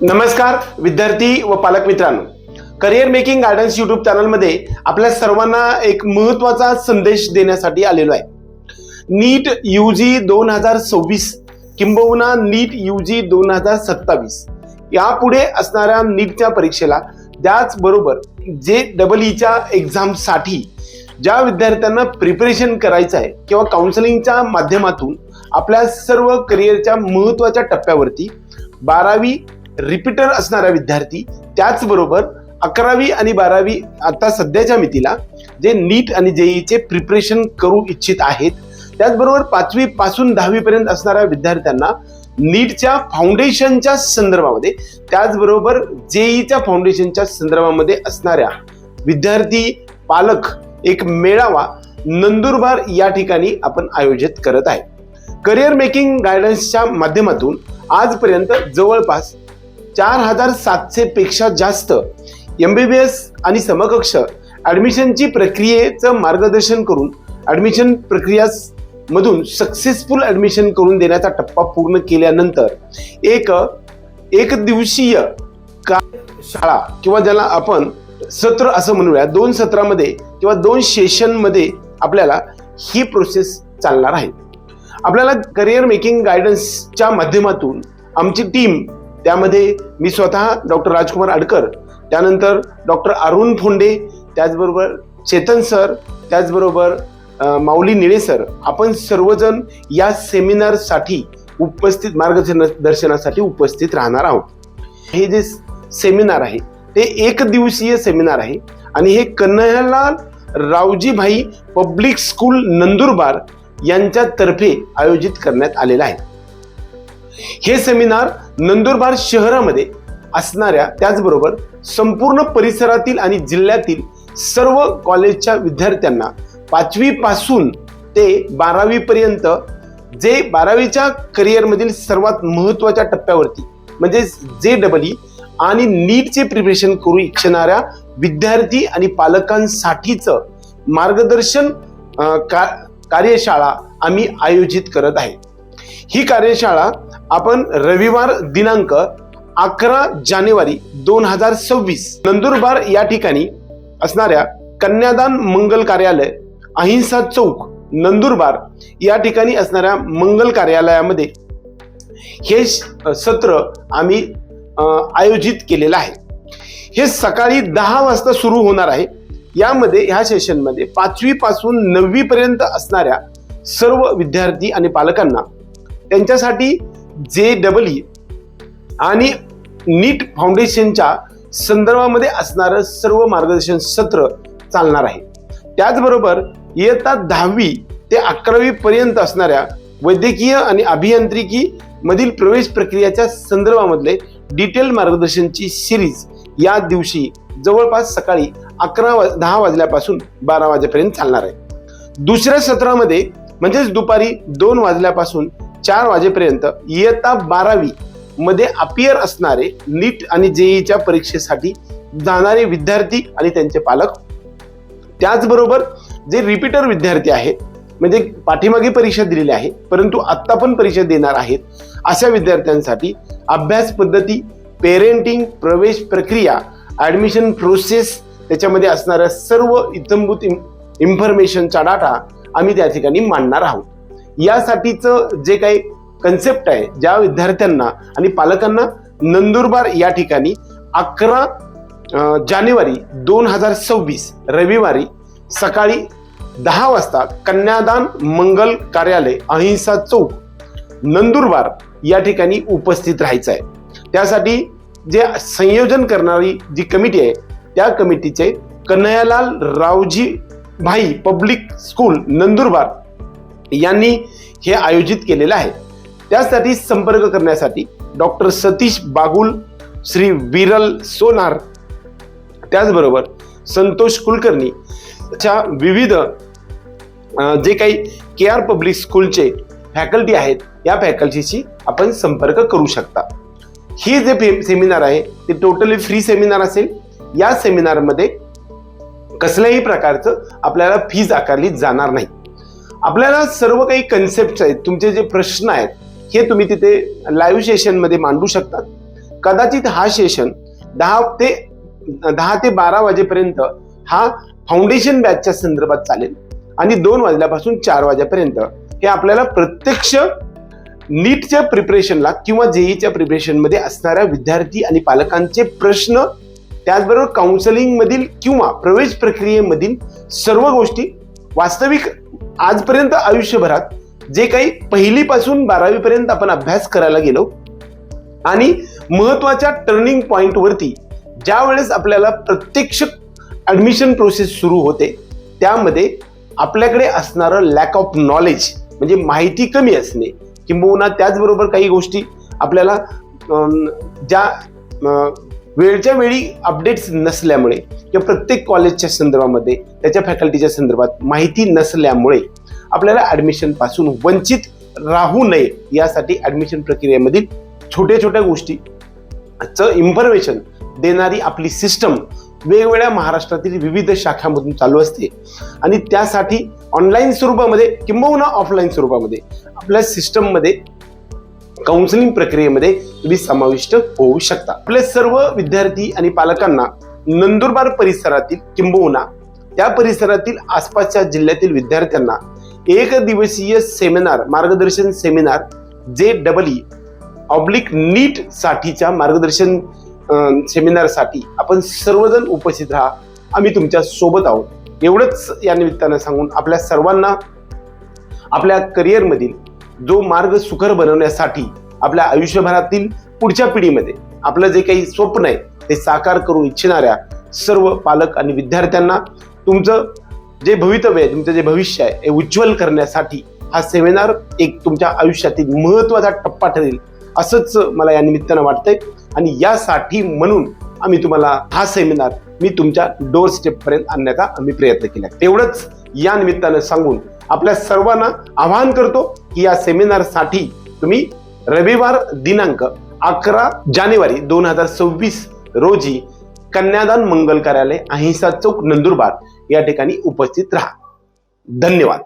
नमस्कार विद्यार्थी व पालक मित्रांनो, करिअर मेकिंग गायडन्स यूट्यूब चॅनलमध्ये आपल्या सर्वांना एक महत्त्वाचा संदेश देण्यासाठी आलेलो आहे। नीट यूजी 2026 किंबहुना नीट यूजी 2027 यापुढे असणाऱ्या नीटच्या परीक्षेला त्याचबरोबर JEEच्या एक्झामसाठी ज्या विद्यार्थ्यांना प्रिपरेशन करायचं आहे किंवा काउन्सिलिंगच्या माध्यमातून आपल्या सर्व करिअरच्या महत्त्वाच्या टप्प्यावरती 12वी रिपीटर असणारा विद्यार्थी, त्याचबरोबर 11वी आणि 12वी आता सध्याच्या मितीला जे नीट आणि JEEचे प्रिपरेशन करू इच्छित आहेत, त्याचबरोबर 5वी पासून 10वी पर्यंत असणाऱ्या विद्यार्थ्यांना नीटच्या फाउंडेशनच्या संदर्भामध्ये, त्याचबरोबर JEEच्या फाउंडेशनच्या संदर्भामध्ये असणाऱ्या विद्यार्थी पालक एक मेळावा नंदुरबार या ठिकाणी आपण आयोजित करत आहे। करिअर मेकिंग गायडन्सच्या माध्यमातून आजपर्यंत जवळपास 4700 पेक्षा जास्त MBBS आणि समकक्ष ॲडमिशनची प्रक्रियेचं मार्गदर्शन करून ॲडमिशन प्रक्रिया मधून सक्सेसफुल ॲडमिशन करून देण्याचा टप्पा पूर्ण केल्यानंतर एक दिवसीय शाळा किंवा ज्याला आपण सत्र असं म्हणूया, 2 सत्रामध्ये किंवा 2 सेशनमध्ये आपल्याला ही प्रोसेस चालणार आहे। आपल्याला करिअर मेकिंग गायडन्सच्या माध्यमातून आमची टीम, त्यामध्ये मी स्वतः डॉक्टर राजकुमार अडकर, त्यानंतर डॉक्टर अरुण फोंडे, त्याचबरोबर चेतन सर, त्याचबरोबर माऊली निळे सर, आपण सर्वजण या सेमिनारसाठी उपस्थित, मार्गदर्शनासाठी उपस्थित राहणार आहोत। हे जे सेमिनार आहे ते 1 दिवसीय सेमिनार आहे आणि हे कन्हैयालाल रावजी भाई पब्लिक स्कूल नंदुरबार यांच्यातर्फे आयोजित करण्यात आलेलं आहे। हे सेमिनार नंदुरबार शहरामध्ये असणाऱ्या, त्याचबरोबर संपूर्ण परिसरातील आणि जिल्ह्यातील सर्व कॉलेजच्या विद्यार्थ्यांना 5वी पासून ते 12वी पर्यंत, जे 12वीच्या करिअरमधील सर्वात महत्त्वाच्या टप्प्यावरती म्हणजे JEE आणि नीटचे प्रिपरेशन करू इच्छिणाऱ्या विद्यार्थी आणि पालकांसाठीचं मार्गदर्शन कार्यशाळा आम्ही आयोजित करत आहे। ही कार्यशाळा आपण रविवार दिनांक 11 जानेवारी 2026 नंदुरबार या ठिकाणी असणाऱ्या कन्यादान मंगल कार्यालय, अहिंसा चौक, नंदुरबार या ठिकाणी असणाऱ्या मंगल कार्यालयामध्ये हे सत्र आम्ही आयोजित केलेलं आहे। हे सकाळी 10 वाजता सुरू होणार आहे। यामध्ये ह्या सेशनमध्ये 5वी पासून 9वी पर्यंत असणाऱ्या सर्व विद्यार्थी आणि पालकांना त्यांच्यासाठी JEE आणि नीट फाउंडेशनच्या संदर्भामध्ये असणारं सर्व मार्गदर्शन सत्र चालणार आहे। त्याचबरोबर इयत्ता 10वी ते 11वी पर्यंत असणाऱ्या वैद्यकीय आणि अभियांत्रिकी मधील प्रवेश प्रक्रियेच्या संदर्भामधले डिटेल मार्गदर्शनची सिरीज या दिवशी जवळपास सकाळी 10 वाजल्यापासून 12 वाजेपर्यंत चालणार आहे। दुसऱ्या सत्रामध्ये म्हणजेच दुपारी 2 वाजल्यापासून 4 वाजेपर्यंत इयत्ता 12वी मध्ये अपियर असणारे नीट आणि JEEच्या परीक्षेसाठी जाणारे विद्यार्थी आणि त्यांचे पालक, त्याचबरोबर जे रिपीटर विद्यार्थी आहेत, म्हणजे पाठीमागे परीक्षा दिलेली आहे परंतु आत्ता पण परीक्षा देणार आहेत, अशा विद्यार्थ्यांसाठी अभ्यास पद्धती, पेरेंटिंग, प्रवेश प्रक्रिया, ॲडमिशन प्रोसेस, त्याच्यामध्ये असणाऱ्या सर्व इत्थंभूत इन्फॉर्मेशनचा डाटा आम्ही त्या ठिकाणी मांडणार आहोत। यासाठीचं जे काही कन्सेप्ट आहे, ज्या विद्यार्थ्यांना आणि पालकांना नंदुरबार या ठिकाणी 11 जानेवारी 2026 रविवारी सकाळी 10 वाजता कन्यादान मंगल कार्यालय, अहिंसा चौक, नंदुरबार या ठिकाणी उपस्थित राहायचं आहे। त्यासाठी जे संयोजन करणारी जी कमिटी आहे, त्या कमिटीचे कन्हैयालाल रावजी भाई पब्लिक स्कूल नंदुरबार यांनी हे आयोजित केलेलं आहे। त्यासाठी संपर्क करण्यासाठी डॉक्टर सतीश बागुल, श्री विरल सोनार, त्याचबरोबर संतोष कुलकर्णी च्या विविध जे काही KR पब्लिक स्कूलचे फॅकल्टी आहेत, या फॅकल्टीशी आपण संपर्क करू शकता। ही जे सेमिनार आहे ते टोटली फ्री सेमिनार असेल। या सेमिनारमध्ये कसल्याही प्रकारचं आपल्याला फीज आकारली जाणार नाही। आपल्याला सर्व काही कन्सेप्ट आहेत, तुमचे जे प्रश्न आहेत हे तुम्ही तिथे लाईव्ह सेशन मध्ये मांडू शकता। कदाचित हा सेशन 10 ते 12 वाजेपर्यंत हा फाउंडेशन बॅचच्या संदर्भात चालेल आणि 2 वाजल्यापासून 4 वाजेपर्यंत हे आपल्याला प्रत्यक्ष नीटच्या प्रिपरेशनला किंवा जेईच्या प्रिपरेशन मध्ये असणाऱ्या विद्यार्थी आणि पालकांचे प्रश्न, त्याचबरोबर काउन्सिलिंग मधील किंवा प्रवेश प्रक्रियेमधील सर्व गोष्टी, वास्तविक आजपर्यंत आयुष्यभरात जे काही 1ली पासून 12वी पर्यंत आपण अभ्यास करायला गेलो आणि महत्वाच्या टर्निंग पॉइंट वरती ज्या वेळेस आपल्याला प्रत्यक्ष ऍडमिशन प्रोसेस सुरू होते, त्यामध्ये आपल्याकडे असणारं लॅक ऑफ नॉलेज म्हणजे माहिती कमी असणे, किंबहुना त्याचबरोबर काही गोष्टी आपल्याला ज्या वेळच्या वेळी अपडेट्स नसल्यामुळे किंवा प्रत्येक कॉलेजच्या संदर्भामध्ये त्याच्या फॅकल्टीच्या संदर्भात माहिती नसल्यामुळे आपल्याला ऍडमिशन पासून वंचित राहू नये यासाठी ऍडमिशन प्रक्रियेमधील छोट्या छोट्या गोष्टीचं इन्फॉर्मेशन देणारी आपली सिस्टम वेगवेगळ्या महाराष्ट्रातील विविध शाखांमधून चालू असते आणि त्यासाठी ऑनलाईन स्वरूपामध्ये किंबहुना ऑफलाईन स्वरूपामध्ये आपल्या सिस्टममध्ये काउन्सिलिंग प्रक्रियेमध्ये तुम्ही समाविष्ट होऊ शकता. आपले सर्व विद्यार्थी आणि पालकांना नंदुरबार परिसरातील किंबहुना त्या परिसरातील आसपासच्या जिल्ह्यातील विद्यार्थ्यांना 1 दिवसीय सेमिनार, मार्गदर्शन सेमिनार JEE/नीट साठीच्या मार्गदर्शन सेमिनार साठी आपण सर्वजण उपस्थित राहा. आम्ही तुमच्या सोबत आहोत. एवढंच या निमित्तानं सांगून आपल्या सर्वांना आपल्या करिअरमधील जो मार्ग सुकर बनवण्यासाठी आपल्या आयुष्यभरातील पुढच्या पिढीमध्ये आपलं जे काही स्वप्न आहे ते साकार करू इच्छिणाऱ्या सर्व पालक आणि विद्यार्थ्यांना तुमचं जे भवितव्य आहे, तुमचं जे भविष्य आहे हे उज्ज्वल करण्यासाठी हा सेमिनार एक तुमच्या आयुष्यातील महत्वाचा टप्पा ठरेल असंच मला या निमित्तानं वाटतंय आणि यासाठी म्हणून आम्ही तुम्हाला हा सेमिनार मी तुमच्या डोर स्टेप पर्यंत आणण्याचा आम्ही प्रयत्न केला. तेवढंच या निमित्तानं सांगून आपल्या सर्वांना आवाहन करतो की या सेमिनारसाठी तुम्ही रविवार दिनांक 11 जानेवारी 2026 रोजी कन्यादान मंगल कार्यालय, अहिंसा चौक, नंदुरबार या ठिकाणी उपस्थित राहा. धन्यवाद.